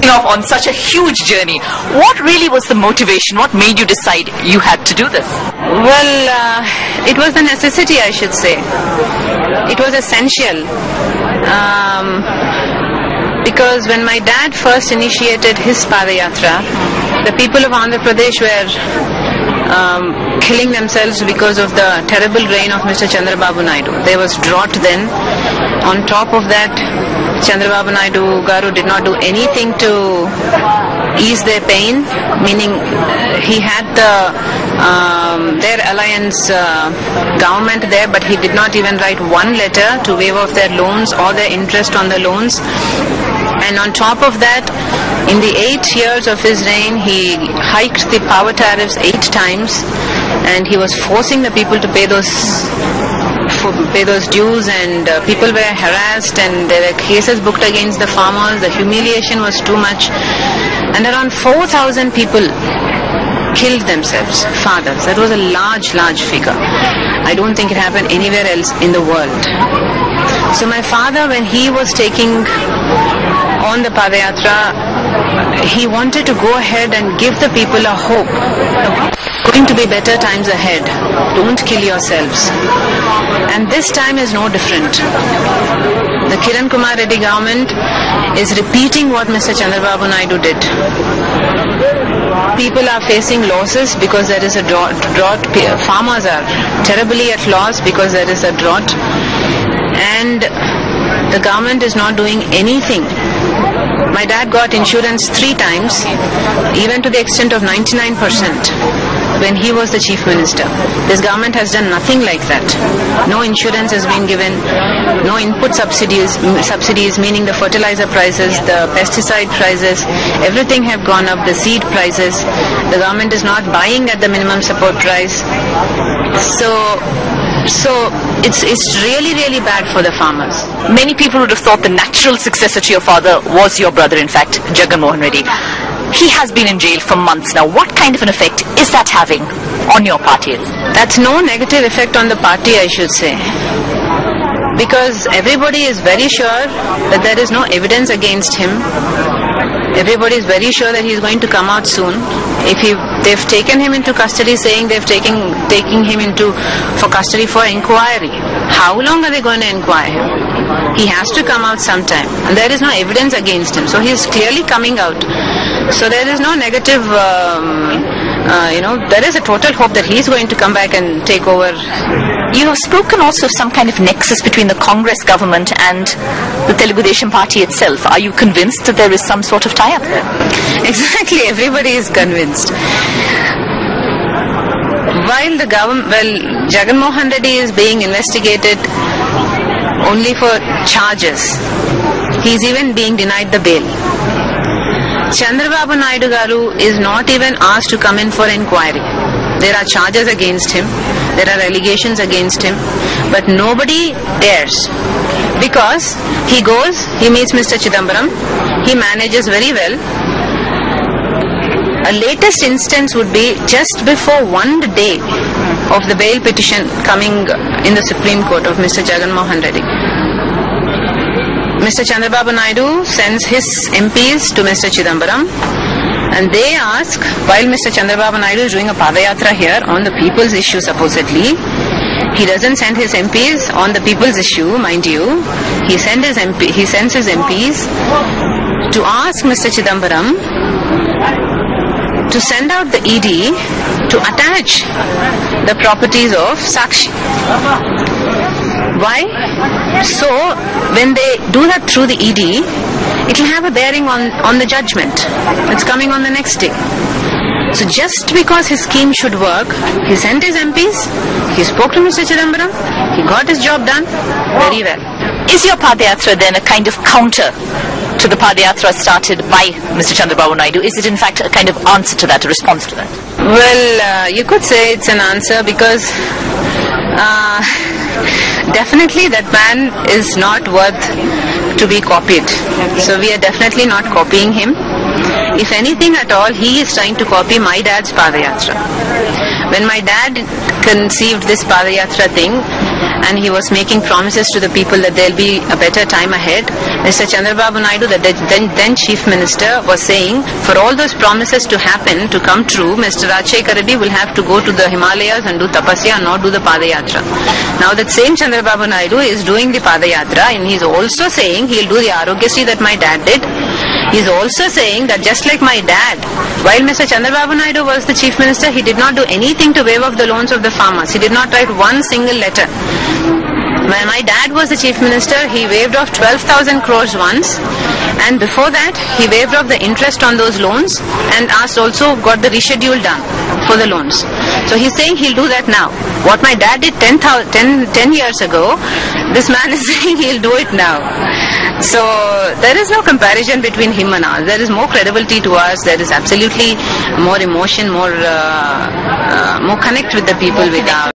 Off on such a huge journey. What really was the motivation? What made you decide you had to do this? Well, it was the necessity, I should say. It was essential. Because when my dad first initiated his Padayatra, the people of Andhra Pradesh were killing themselves because of the terrible reign of Mr. Chandrababu Naidu. There was drought then. On top of that, Chandrababu Naidu Garu did not do anything to ease their pain, meaning he had their alliance government there, but he did not even write one letter to waive off their loans or their interest on the loans. And on top of that, in the 8 years of his reign, he hiked the power tariffs 8 times, and he was forcing the people to pay those dues, and people were harassed, and there were cases booked against the farmers. The humiliation was too much, and around 4,000 people killed themselves, fathers. That was a large figure. I don't think it happened anywhere else in the world. So my father, when he was taking on the Padayatra, he wanted to go ahead and give the people a hope. Going to be better times ahead. Don't kill yourselves. And this time is no different. The Kiran Kumar Reddy government is repeating what Mr. Chandrababu Naidu did. People are facing losses because there is a drought. Farmers are terribly at loss because there is a drought. And the government is not doing anything. My dad got insurance 3 times, even to the extent of 99% when he was the chief minister. This government has done nothing like that. No insurance has been given, no input subsidies, meaning the fertilizer prices, the pesticide prices, everything have gone up, the seed prices. The government is not buying at the minimum support price. So it's really bad for the farmers. Many people would have thought the natural successor to your father was your brother, in fact, Jagan Mohan Reddy. He has been in jail for months now. What kind of an effect is that having on your party? That's no negative effect on the party, I should say. Because everybody is very sure that there is no evidence against him. Everybody is very sure that he is going to come out soon. If they've taken him into custody, saying they've taking him for custody for inquiry. How long are they going to inquire him? He has to come out sometime, and there is no evidence against him. So he is clearly coming out. So there is no negative. There is a total hope that he is going to come back and take over. You have spoken also of some kind of nexus between the Congress government and the Telugu Desam party itself. Are you convinced that there is some sort of tie-up there? Exactly, everybody is convinced. While Jagan Mohan Reddy is being investigated only for charges, he is even being denied the bail. Chandrababu Naidu Garu is not even asked to come in for inquiry. There are charges against him, there are allegations against him, but nobody dares. Because he goes, he meets Mr. Chidambaram, he manages very well. A latest instance would be just before one day of the bail petition coming in the Supreme Court of Mr. Jagan Mohan Reddy. Mr. Chandrababu Naidu sends his MPs to Mr. Chidambaram, and they ask, while Mr. Chandrababu Naidu is doing a Padayatra here on the people's issue supposedly, he doesn't send his MPs on the people's issue, mind you. He sends his MPs to ask Mr. Chidambaram to send out the ED to attach the properties of Sakshi. Why? So, when they do that through the ED, it will have a bearing on the judgment. It's coming on the next day. So just because his scheme should work, he sent his MPs, he spoke to Mr. Chidambaram, he got his job done very well. Is your Padayatra then a kind of counter to the Padayatra started by Mr. Chandrababu Naidu? Is it in fact a kind of answer to that, a response to that? Well, you could say it's an answer because definitely that man is not worth to be copied. So we are definitely not copying him. If anything at all, he is trying to copy my dad's Padayatra. When my dad conceived this Padayatra thing, and he was making promises to the people that there will be a better time ahead, Mr. Chandrababu Naidu, the then Chief Minister, was saying, for all those promises to happen, to come true, Mr. Rajshekar Reddy will have to go to the Himalayas and do tapasya and not do the Padayatra. Now that same Chandrababu Naidu is doing the Padayatra, and he is also saying he will do the Arogyasri that my dad did. He is also saying that just like my dad, while Mr. Chandrababu Naidu was the Chief Minister, he did not do anything to waive off the loans of the farmers. He did not write one single letter. When my dad was the Chief Minister, he waived off 12,000 crores once, and before that he waived off the interest on those loans and also got the reschedule done for the loans. So he's saying he'll do that now. What my dad did 10 years ago, this man is saying he'll do it now. So there is no comparison between him and us. There is more credibility to us. There is absolutely more emotion, more connect with the people with our